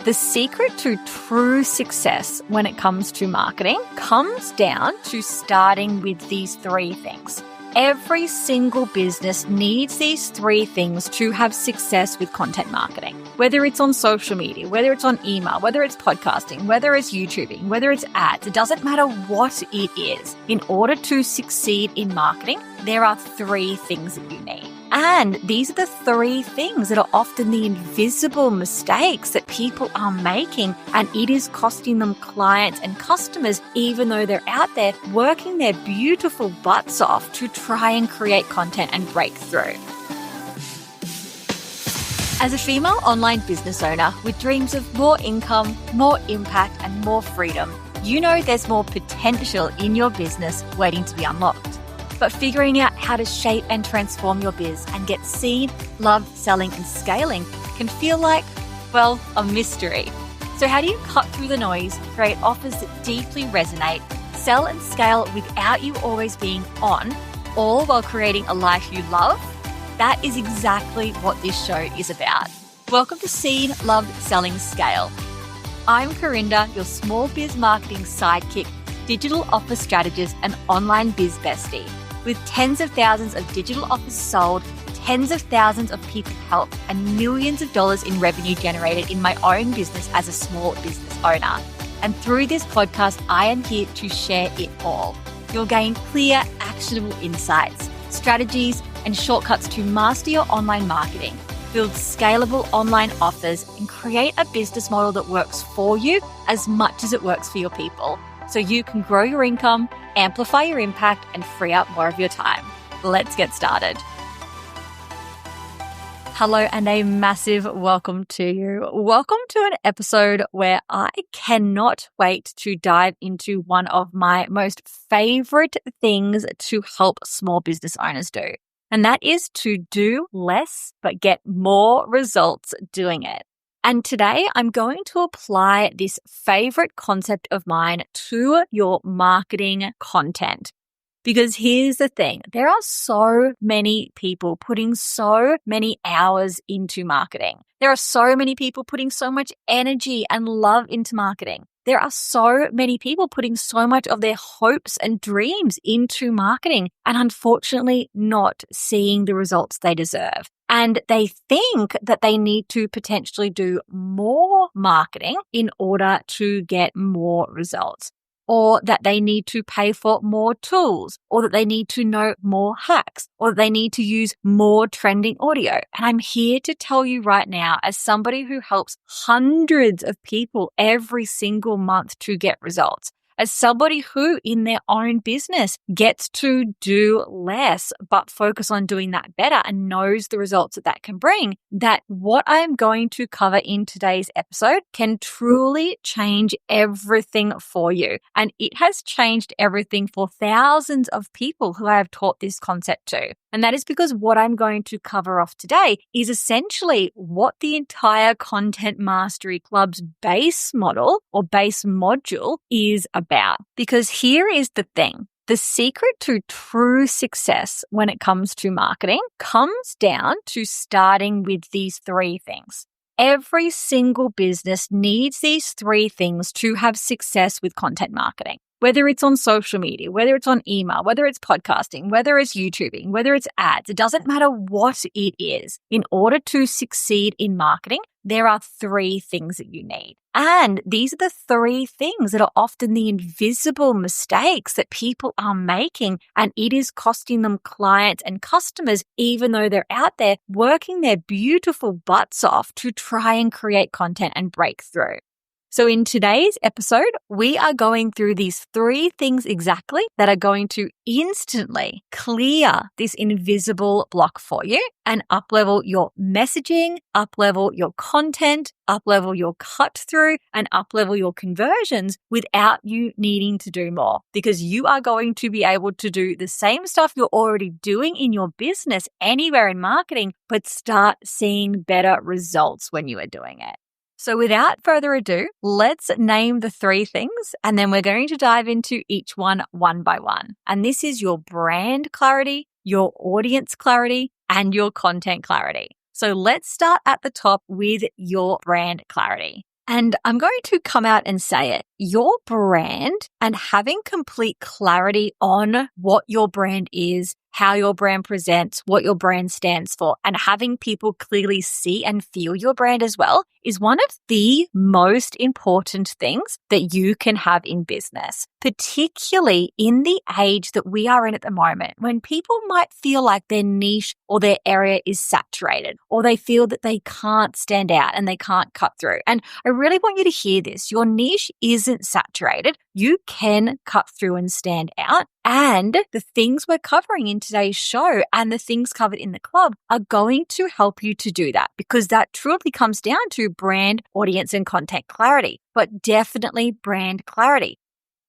The secret to true success when it comes to marketing comes down to starting with these three things. Every single business needs these three things to have success with content marketing. Whether it's on social media, whether it's on email, whether it's podcasting, whether it's YouTubing, whether it's ads, it doesn't matter what it is. In order to succeed in marketing, there are three things that you need. And these are the three things that are often the invisible mistakes that people are making, and it is costing them clients and customers, even though they're out there working their beautiful butts off to try and create content and break through. As a female online business owner with dreams of more income, more impact, and more freedom, you know there's more potential in your business waiting to be unlocked. But figuring out how to shape and transform your biz and get seen, loved, selling, and scaling can feel like, well, a mystery. So how do you cut through the noise, create offers that deeply resonate, sell and scale without you always being on, all while creating a life you love? That is exactly what this show is about. Welcome to Seen, Loved, Selling, Scale. I'm Corinda, your small biz marketing sidekick, digital offer strategist, and online biz bestie. With tens of thousands of digital offers sold, tens of thousands of people helped, and millions of dollars in revenue generated in my own business as a small business owner. And through this podcast, I am here to share it all. You'll gain clear, actionable insights, strategies, and shortcuts to master your online marketing, build scalable online offers, and create a business model that works for you as much as it works for your people, so you can grow your income, amplify your impact, and free up more of your time. Let's get started. Hello and a massive welcome to you. Welcome to an episode where I cannot wait to dive into one of my most favorite things to help small business owners do. And that is to do less, but get more results doing it. And today I'm going to apply this favorite concept of mine to your marketing content. Because here's the thing, there are so many people putting so many hours into marketing. There are so many people putting so much energy and love into marketing. There are so many people putting so much of their hopes and dreams into marketing and unfortunately not seeing the results they deserve. And they think that they need to potentially do more marketing in order to get more results, or that they need to pay for more tools, or that they need to know more hacks, or that they need to use more trending audio. And I'm here to tell you right now, as somebody who helps hundreds of people every single month to get results, as somebody who in their own business gets to do less but focus on doing that better and knows the results that can bring, that what I'm going to cover in today's episode can truly change everything for you. And it has changed everything for thousands of people who I have taught this concept to. And that is because what I'm going to cover off today is essentially what the entire Content Mastery Club's base model or base module is about. Because here is the thing. The secret to true success when it comes to marketing comes down to starting with these three things. Every single business needs these three things to have success with content marketing. Whether it's on social media, whether it's on email, whether it's podcasting, whether it's YouTubing, whether it's ads, it doesn't matter what it is. In order to succeed in marketing, there are three things that you need. And these are the three things that are often the invisible mistakes that people are making, and it is costing them clients and customers, even though they're out there working their beautiful butts off to try and create content and break through. So in today's episode, we are going through these three things exactly that are going to instantly clear this invisible block for you and uplevel your messaging, uplevel your content, uplevel your cut through, and uplevel your conversions without you needing to do more, because you are going to be able to do the same stuff you're already doing in your business anywhere in marketing, but start seeing better results when you are doing it. So without further ado, let's name the three things, and then we're going to dive into each one by one. And this is your brand clarity, your audience clarity, and your content clarity. So let's start at the top with your brand clarity. And I'm going to come out and say it. Your brand and having complete clarity on what your brand is, how your brand presents, what your brand stands for, and having people clearly see and feel your brand as well is one of the most important things that you can have in business, particularly in the age that we are in at the moment, when people might feel like their niche or their area is saturated, or they feel that they can't stand out and they can't cut through. And I really want you to hear this. Your niche isn't saturated. You can cut through and stand out. And the things we're covering in today's show and the things covered in the club are going to help you to do that, because that truly comes down to brand, audience, and content clarity, but definitely brand clarity.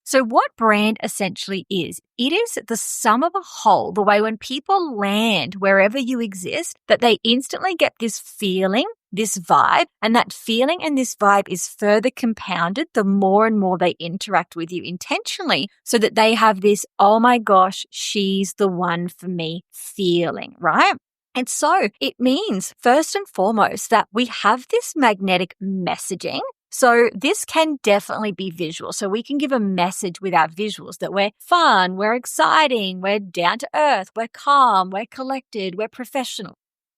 So what brand essentially is, it is the sum of a whole, the way when people land wherever you exist, that they instantly get this feeling, this vibe, and that feeling and this vibe is further compounded the more and more they interact with you intentionally, so that they have this, oh my gosh, she's the one for me feeling, right? And so it means first and foremost that we have this magnetic messaging. So this can definitely be visual. So we can give a message with our visuals that we're fun, we're exciting, we're down to earth, we're calm, we're collected, we're professional.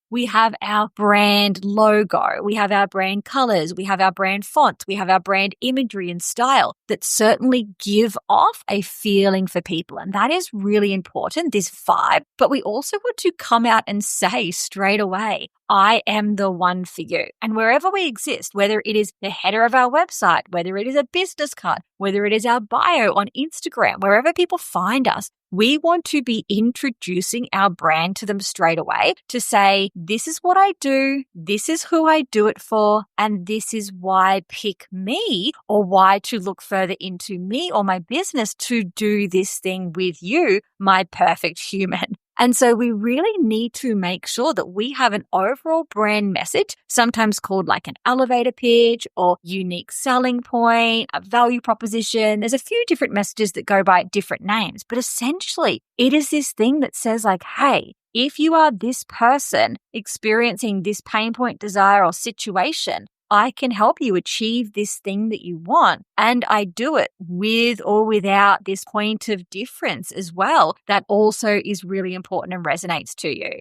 We have our brand logo, we have our brand colors, we have our brand font, we have our brand imagery and style that certainly give off a feeling for people. And that is really important, this vibe. But we also want to come out and say straight away, I am the one for you. And wherever we exist, whether it is the header of our website, whether it is a business card, whether it is our bio on Instagram, wherever people find us, we want to be introducing our brand to them straight away to say, this is what I do, this is who I do it for, and this is why pick me, or why to look further into me or my business to do this thing with you, my perfect human. And so we really need to make sure that we have an overall brand message, sometimes called like an elevator pitch or unique selling point, a value proposition. There's a few different messages that go by different names, but essentially it is this thing that says like, hey, if you are this person experiencing this pain point, desire, or situation, I can help you achieve this thing that you want. And I do it with or without this point of difference as well. That also is really important and resonates to you.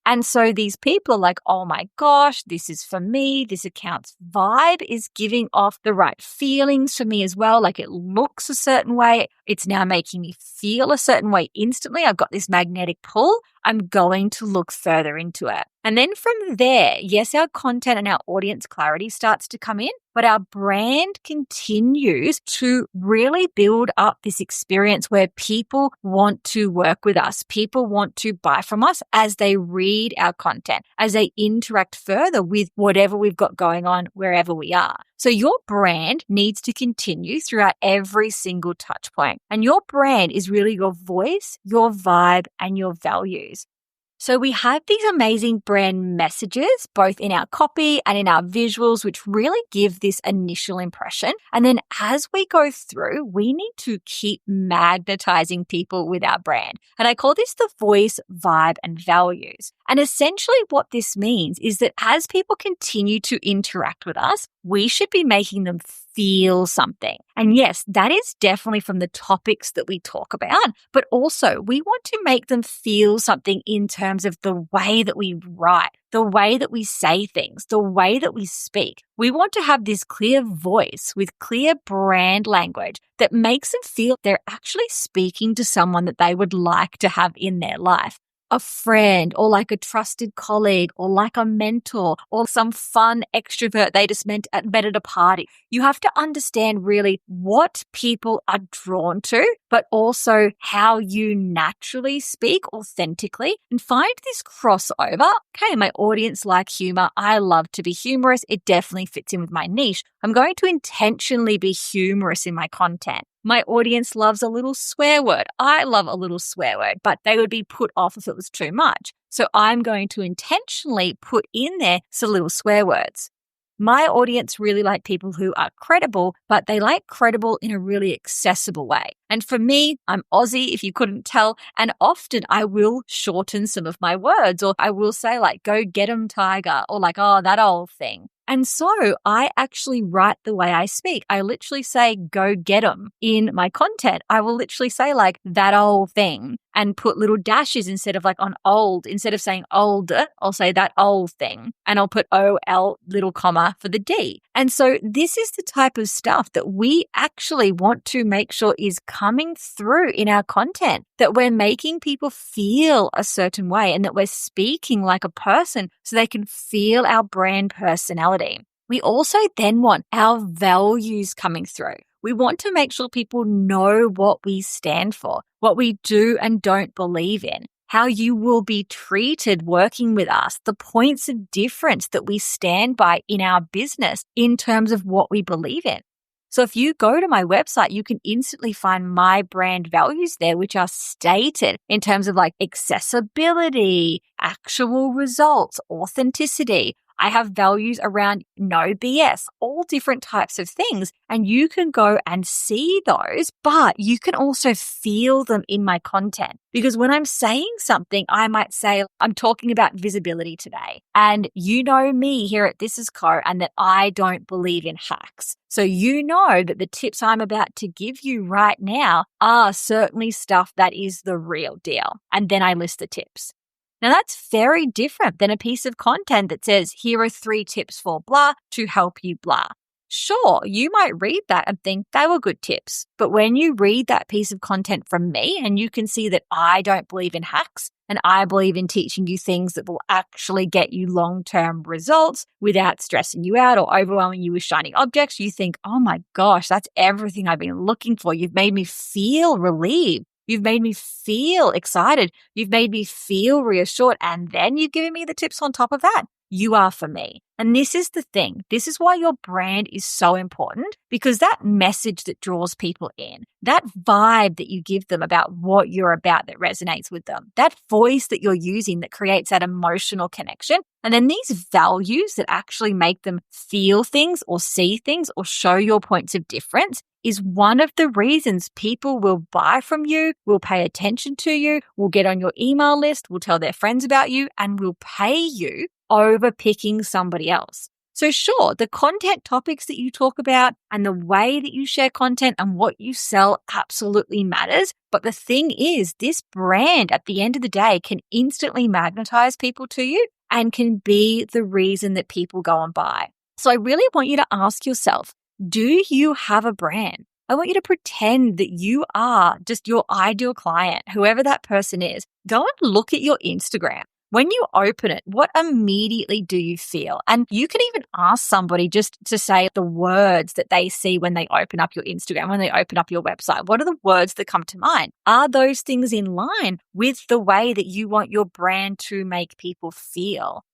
And so these people are like, oh my gosh, this is for me. This account's vibe is giving off the right feelings for me as well. Like it looks a certain way. It's now making me feel a certain way instantly. I've got this magnetic pull. I'm going to look further into it. And then from there, yes, our content and our audience clarity starts to come in, but our brand continues to really build up this experience where people want to work with us. People want to buy from us as they read our content, as they interact further with whatever we've got going on wherever we are. So your brand needs to continue throughout every single touch point. And your brand is really your voice, your vibe, and your values. So we have these amazing brand messages, both in our copy and in our visuals, which really give this initial impression. And then as we go through, we need to keep magnetizing people with our brand. And I call this the voice, vibe, and values. And essentially what this means is that as people continue to interact with us, we should be making them feel something. And yes, that is definitely from the topics that we talk about, but also we want to make them feel something in terms of the way that we write, the way that we say things, the way that we speak. We want to have this clear voice with clear brand language that makes them feel they're actually speaking to someone that they would like to have in their life. A friend or like a trusted colleague or like a mentor or some fun extrovert they just met at a party. You have to understand really what people are drawn to, but also how you naturally speak authentically and find this crossover. Okay, my audience like humor. I love to be humorous. It definitely fits in with my niche. I'm going to intentionally be humorous in my content. My audience loves a little swear word. I love a little swear word, but they would be put off if it was too much. So I'm going to intentionally put in there some little swear words. My audience really like people who are credible, but they like credible in a really accessible way. And for me, I'm Aussie, if you couldn't tell, and often I will shorten some of my words, or I will say like, go get 'em, tiger, or like, oh, that old thing. And so I actually write the way I speak. I literally say, go get 'em in my content. I will literally say like that old thing and put little dashes instead of like on old. Instead of saying older, I'll say that old thing and I'll put OL little comma for the D. And so this is the type of stuff that we actually want to make sure is coming through in our content, that we're making people feel a certain way and that we're speaking like a person so they can feel our brand personality. We also then want our values coming through. We want to make sure people know what we stand for, what we do and don't believe in, how you will be treated working with us, the points of difference that we stand by in our business in terms of what we believe in. So if you go to my website, you can instantly find my brand values there, which are stated in terms of like accessibility, actual results, authenticity. I have values around no BS, all different types of things. And you can go and see those, but you can also feel them in my content. Because when I'm saying something, I might say, I'm talking about visibility today. And you know me here at This Is Co. and that I don't believe in hacks. So you know that the tips I'm about to give you right now are certainly stuff that is the real deal. And then I list the tips. Now, that's very different than a piece of content that says, here are 3 tips for blah to help you blah. Sure, you might read that and think they were good tips. But when you read that piece of content from me and you can see that I don't believe in hacks and I believe in teaching you things that will actually get you long-term results without stressing you out or overwhelming you with shiny objects, you think, oh my gosh, that's everything I've been looking for. You've made me feel relieved. You've made me feel excited. You've made me feel reassured. And then you've given me the tips on top of that. You are for me. And this is the thing. This is why your brand is so important, because that message that draws people in, that vibe that you give them about what you're about that resonates with them, that voice that you're using that creates that emotional connection, and then these values that actually make them feel things or see things or show your points of difference is one of the reasons people will buy from you, will pay attention to you, will get on your email list, will tell their friends about you, and will pay you over picking somebody else. So sure, the content topics that you talk about and the way that you share content and what you sell absolutely matters. But the thing is, this brand at the end of the day can instantly magnetize people to you and can be the reason that people go and buy. So I really want you to ask yourself, do you have a brand? I want you to pretend that you are just your ideal client, whoever that person is. Go and look at your Instagram. When you open it, what immediately do you feel? And you can even ask somebody just to say the words that they see when they open up your Instagram, when they open up your website. What are the words that come to mind? Are those things in line with the way that you want your brand to make people feel?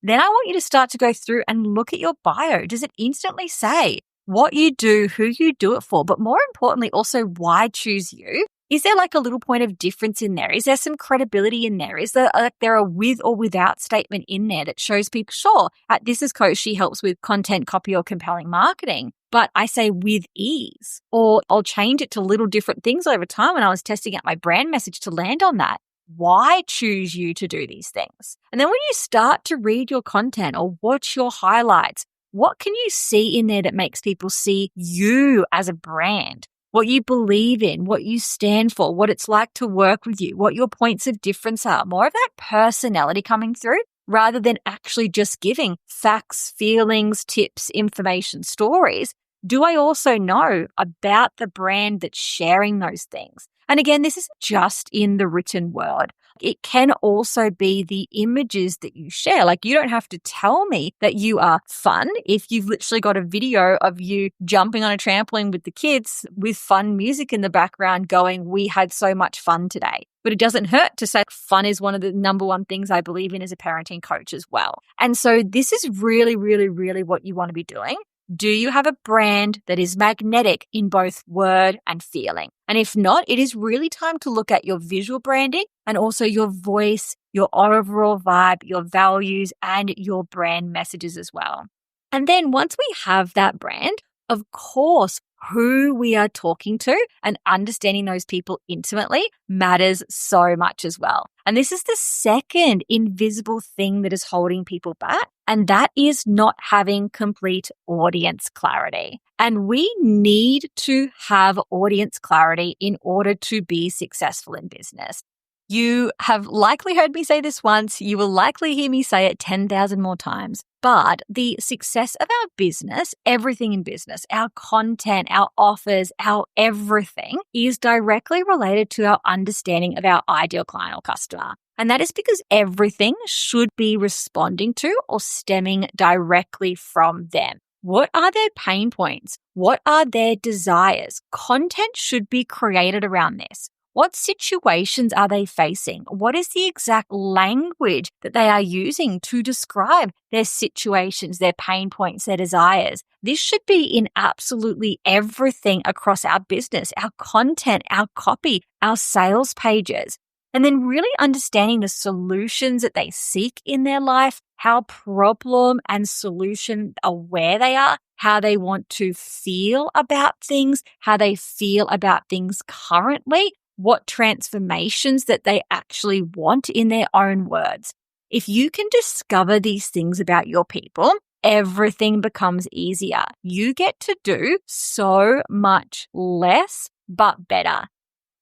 Then I want you to start to go through and look at your bio. Does it instantly say what you do, who you do it for, but more importantly, also why choose you? Is there like a little point of difference in there? Is there some credibility in there? Is there a with or without statement in there that shows people, sure, at This Is Coach, she helps with content, copy, or compelling marketing, but I say with ease, or I'll change it to little different things over time when I was testing out my brand message to land on that. Why choose you to do these things? And then when you start to read your content or watch your highlights, what can you see in there that makes people see you as a brand? What you believe in, what you stand for, what it's like to work with you, what your points of difference are, more of that personality coming through rather than actually just giving facts, feelings, tips, information, stories. Do I also know about the brand that's sharing those things? And again, this isn't just in the written word. It can also be the images that you share. Like, you don't have to tell me that you are fun if you've literally got a video of you jumping on a trampoline with the kids with fun music in the background going, we had so much fun today. But it doesn't hurt to say fun is one of the number one things I believe in as a parenting coach as well. And so this is really, really, really what you want to be doing. Do you have a brand that is magnetic in both word and feeling? And if not, it is really time to look at your visual branding and also your voice, your overall vibe, your values, and your brand messages as well. And then once we have that brand, of course, who we are talking to and understanding those people intimately matters so much as well. And this is the second invisible thing that is holding people back. And that is not having complete audience clarity. And we need to have audience clarity in order to be successful in business. You have likely heard me say this once. You will likely hear me say it 10,000 more times. But the success of our business, everything in business, our content, our offers, our everything is directly related to our understanding of our ideal client or customer. And that is because everything should be responding to or stemming directly from them. What are their pain points? What are their desires? Content should be created around this. What situations are they facing? What is the exact language that they are using to describe their situations, their pain points, their desires? This should be in absolutely everything across our business, our content, our copy, our sales pages. And then really understanding the solutions that they seek in their life, how problem and solution aware they are, how they want to feel about things, how they feel about things currently, what transformations that they actually want in their own words. If you can discover these things about your people, everything becomes easier. You get to do so much less, but better.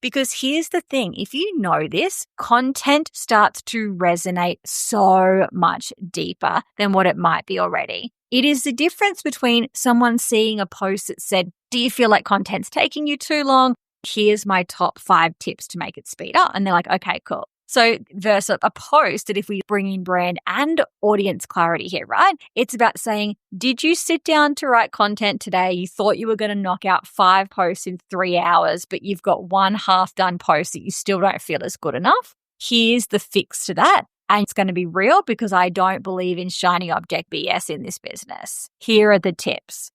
Because here's the thing, if you know this, content starts to resonate so much deeper than what it might be already. It is the difference between someone seeing a post that said, "Do you feel like content's taking you too long? Here's my top 5 tips to make it speed up." And they're like, okay, cool. So versus a post that if we bring in brand and audience clarity here, right? It's about saying, did you sit down to write content today? You thought you were going to knock out 5 posts in 3 hours, but you've got one half done post that you still don't feel is good enough. Here's the fix to that. And it's going to be real because I don't believe in shiny object BS in this business. Here are the tips.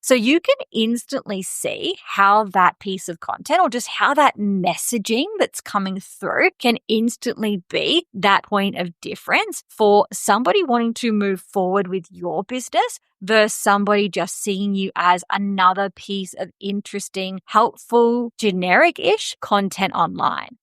So you can instantly see how that piece of content or just how that messaging that's coming through can instantly be that point of difference for somebody wanting to move forward with your business versus somebody just seeing you as another piece of interesting, helpful, generic-ish content online.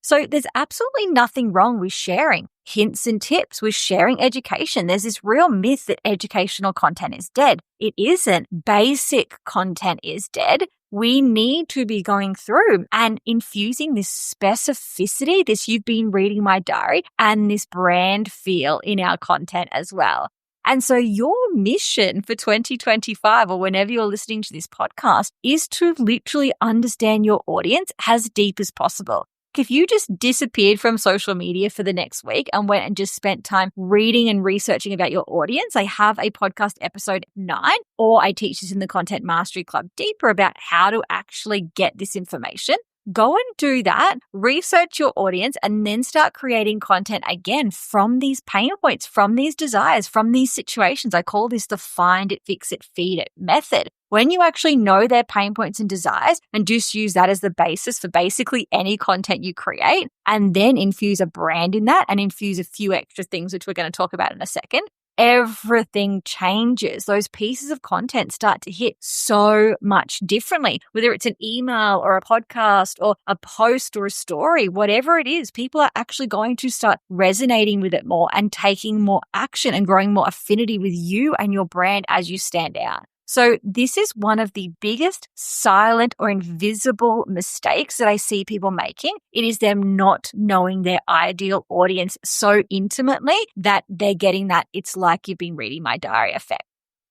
So there's absolutely nothing wrong with sharing hints and tips, with sharing education. There's this real myth that educational content is dead. It isn't. Basic content is dead. We need to be going through and infusing this specificity, this "you've been reading my diary," and this brand feel in our content as well. And so your mission for 2025 or whenever you're listening to this podcast is to literally understand your audience as deep as possible. If you just disappeared from social media for the next week and went and just spent time reading and researching about your audience, I have a podcast episode 9, or I teach this in the Content Mastery Club deeper about how to actually get this information. Go and do that, research your audience, and then start creating content again from these pain points, from these desires, from these situations. I call this the find it, fix it, feed it method. When you actually know their pain points and desires and just use that as the basis for basically any content you create, and then infuse a brand in that and infuse a few extra things, which we're going to talk about in a second, everything changes. Those pieces of content start to hit so much differently, whether it's an email or a podcast or a post or a story, whatever it is, people are actually going to start resonating with it more and taking more action and growing more affinity with you and your brand as you stand out. So this is one of the biggest silent or invisible mistakes that I see people making. It is them not knowing their ideal audience so intimately that they're getting that "it's like you've been reading my diary" effect.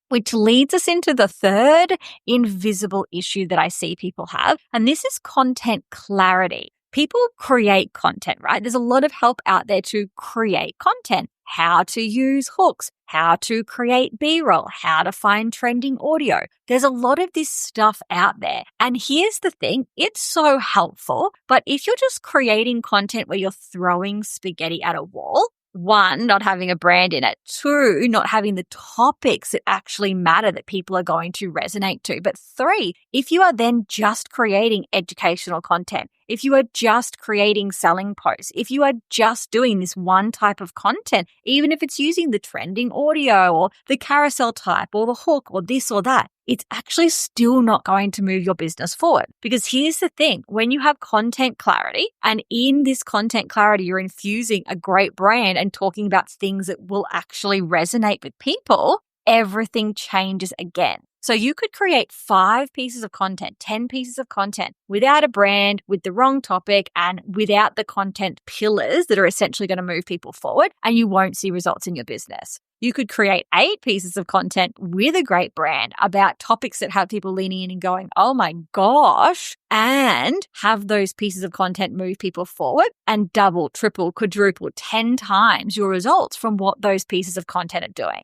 Which leads us into the third invisible issue that I see people have, and this is content clarity. People create content, right? There's a lot of help out there to create content. How to use hooks, how to create B-roll, how to find trending audio. There's a lot of this stuff out there. And here's the thing, it's so helpful, but if you're just creating content where you're throwing spaghetti at a wall, 1, not having a brand in it. 2, not having the topics that actually matter that people are going to resonate to. But 3, if you are then just creating educational content, if you are just creating selling posts, if you are just doing this one type of content, even if it's using the trending audio or the carousel type or the hook or this or that, it's actually still not going to move your business forward. Because here's the thing, when you have content clarity, and in this content clarity, you're infusing a great brand and talking about things that will actually resonate with people, everything changes again. So you could create 5 pieces of content, 10 pieces of content without a brand, with the wrong topic, and without the content pillars that are essentially going to move people forward, and you won't see results in your business. You could create 8 pieces of content with a great brand about topics that have people leaning in and going, oh my gosh, and have those pieces of content move people forward and double, triple, quadruple, 10 times your results from what those pieces of content are doing.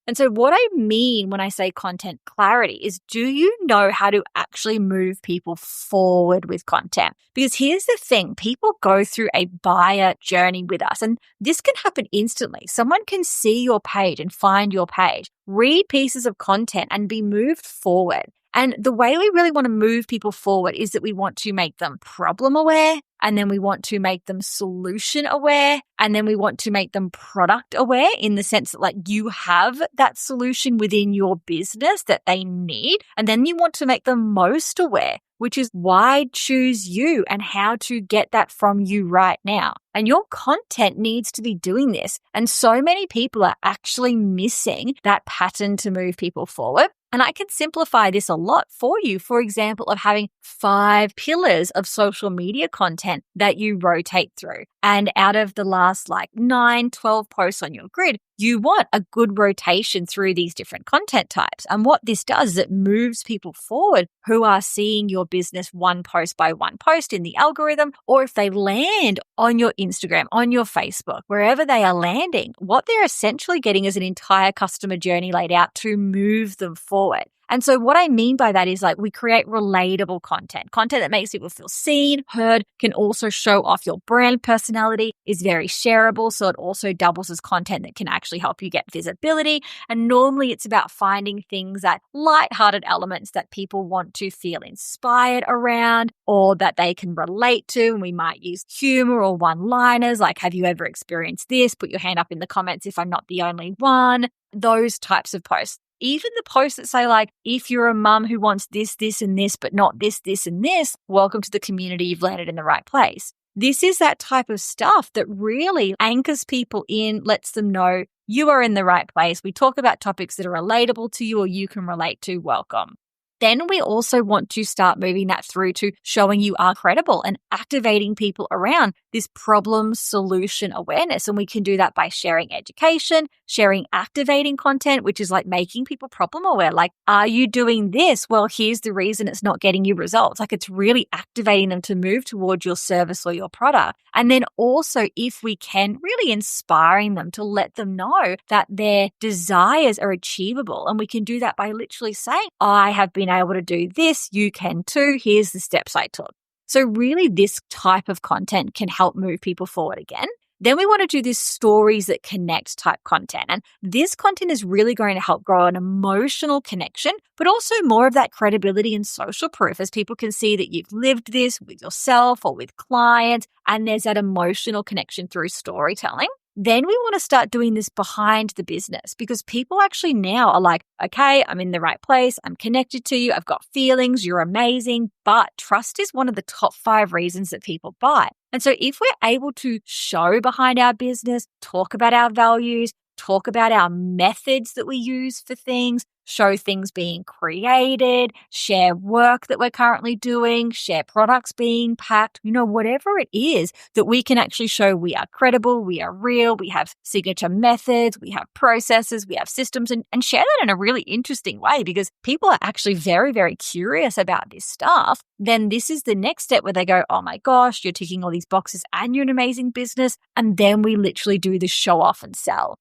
And so what I mean when I say content clarity is, do you know how to actually move people forward with content? Because here's the thing, people go through a buyer journey with us, and this can happen instantly. Someone can see your page and find your page, read pieces of content and be moved forward. And the way we really want to move people forward is that we want to make them problem aware, and then we want to make them solution aware, and then we want to make them product aware, in the sense that like you have that solution within your business that they need. And then you want to make them most aware, which is why choose you and how to get that from you right now. And your content needs to be doing this. And so many people are actually missing that pattern to move people forward. And I can simplify this a lot for you. For example, of having 5 pillars of social media content that you rotate through. And out of the last 9, 12 posts on your grid, you want a good rotation through these different content types. And what this does is it moves people forward who are seeing your business one post by one post in the algorithm, or if they land on your Instagram, on your Facebook, wherever they are landing, what they're essentially getting is an entire customer journey laid out to move them forward. And so what I mean by that is we create relatable content that makes people feel seen, heard, can also show off your brand personality, is very shareable. So it also doubles as content that can actually help you get visibility. And normally it's about finding things that lighthearted elements that people want to feel inspired around or that they can relate to. And we might use humor or one-liners like, have you ever experienced this? Put your hand up in the comments if I'm not the only one. Those types of posts. Even the posts that say if you're a mum who wants this, this, and this, but not this, this, and this, welcome to the community, you've landed in the right place. This is that type of stuff that really anchors people in, lets them know you are in the right place. We talk about topics that are relatable to you or you can relate to, welcome. Then we also want to start moving that through to showing you are credible and activating people around this problem solution awareness. And we can do that by sharing education, sharing activating content, which is making people problem aware. Are you doing this? Well, here's the reason it's not getting you results. It's really activating them to move towards your service or your product. And then also, if we can, really inspiring them to let them know that their desires are achievable. And we can do that by literally saying, I have been able to do this, you can too, here's the steps I took. So really this type of content can help move people forward again. Then we want to do this stories that connect type content. And this content is really going to help grow an emotional connection, but also more of that credibility and social proof as people can see that you've lived this with yourself or with clients, and there's that emotional connection through storytelling. Then we want to start doing this behind the business, because people actually now are okay, I'm in the right place. I'm connected to you. I've got feelings. You're amazing. But trust is one of the top 5 reasons that people buy. And so if we're able to show behind our business, talk about our values, talk about our methods that we use for things, show things being created, share work that we're currently doing, share products being packed, whatever it is that we can actually show we are credible, we are real, we have signature methods, we have processes, we have systems, and share that in a really interesting way, because people are actually very, very curious about this stuff. Then this is the next step where they go, oh my gosh, you're ticking all these boxes and you're an amazing business. And then we literally do the show off and sell.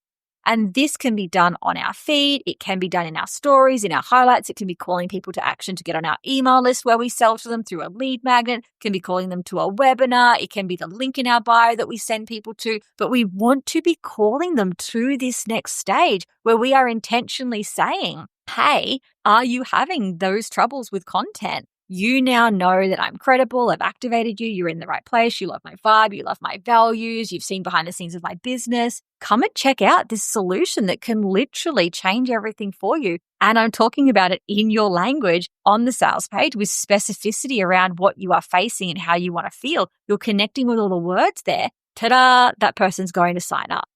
And this can be done on our feed. It can be done in our stories, in our highlights. It can be calling people to action to get on our email list where we sell to them through a lead magnet. It can be calling them to a webinar. It can be the link in our bio that we send people to. But we want to be calling them to this next stage where we are intentionally saying, hey, are you having those troubles with content? You now know that I'm credible. I've activated you. You're in the right place. You love my vibe. You love my values. You've seen behind the scenes of my business. Come and check out this solution that can literally change everything for you. And I'm talking about it in your language on the sales page with specificity around what you are facing and how you want to feel. You're connecting with all the words there. Ta-da, that person's going to sign up.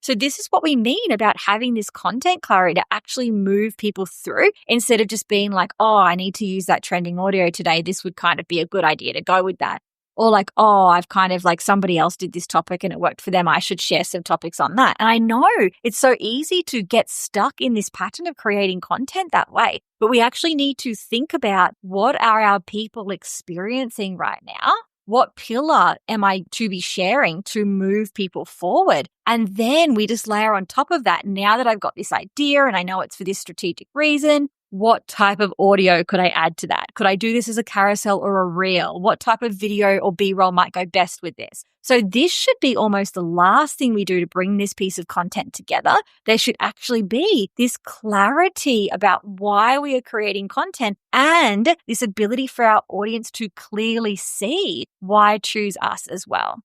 So this is what we mean about having this content clarity to actually move people through instead of just being like, oh, I need to use that trending audio today. This would kind of be a good idea to go with that. Or like, oh, I've kind of like somebody else did this topic and it worked for them. I should share some topics on that. And I know it's so easy to get stuck in this pattern of creating content that way. But we actually need to think about what are our people experiencing right now? What pillar am I to be sharing to move people forward? And then we just layer on top of that. Now that I've got this idea and I know it's for this strategic reason, what type of audio could I add to that? Could I do this as a carousel or a reel? What type of video or B-roll might go best with this? So this should be almost the last thing we do to bring this piece of content together. There should actually be this clarity about why we are creating content and this ability for our audience to clearly see why choose us as well.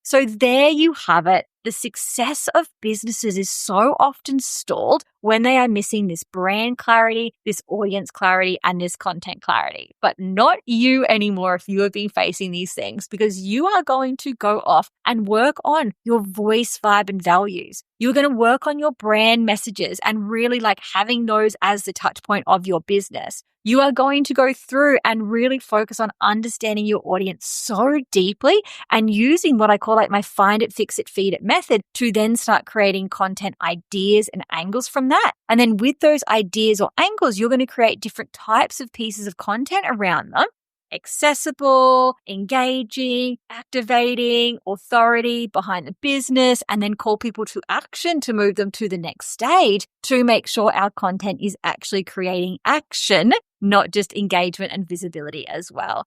So there you have it. The success of businesses is so often stalled when they are missing this brand clarity, this audience clarity, and this content clarity. But not you anymore if you have been facing these things, because you are going to go off and work on your voice, vibe, and values. You're going to work on your brand messages and really like having those as the touch point of your business. You are going to go through and really focus on understanding your audience so deeply and using what I call like my find it, fix it, feed it method to then start creating content ideas and angles from that. And then with those ideas or angles, you're going to create different types of pieces of content around them. Accessible, engaging, activating, authority behind the business, and then call people to action to move them to the next stage to make sure our content is actually creating action, not just engagement and visibility as well.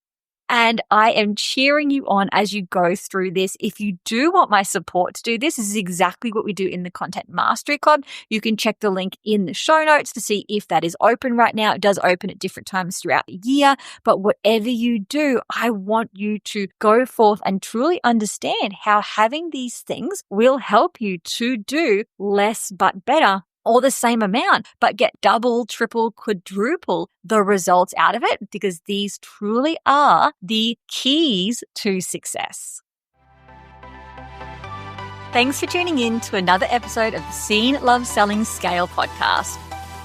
And I am cheering you on as you go through this. If you do want my support to do this, this is exactly what we do in the Content Mastery Club. You can check the link in the show notes to see if that is open right now. It does open at different times throughout the year. But whatever you do, I want you to go forth and truly understand how having these things will help you to do less but better, or the same amount, but get double, triple, quadruple the results out of it, because these truly are the keys to success. Thanks for tuning in to another episode of the Seen, Love, Selling, Scale podcast.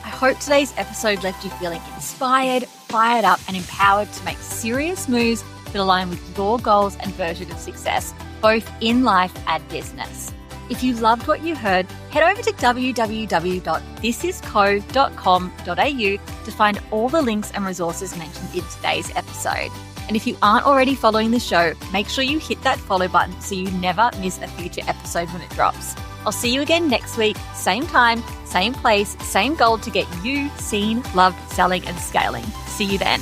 I hope today's episode left you feeling inspired, fired up, and empowered to make serious moves that align with your goals and version of success, both in life and business. If you loved what you heard, head over to www.thisisco.com.au to find all the links and resources mentioned in today's episode. And if you aren't already following the show, make sure you hit that follow button so you never miss a future episode when it drops. I'll see you again next week, same time, same place, same goal to get you seen, loved, selling, and scaling. See you then.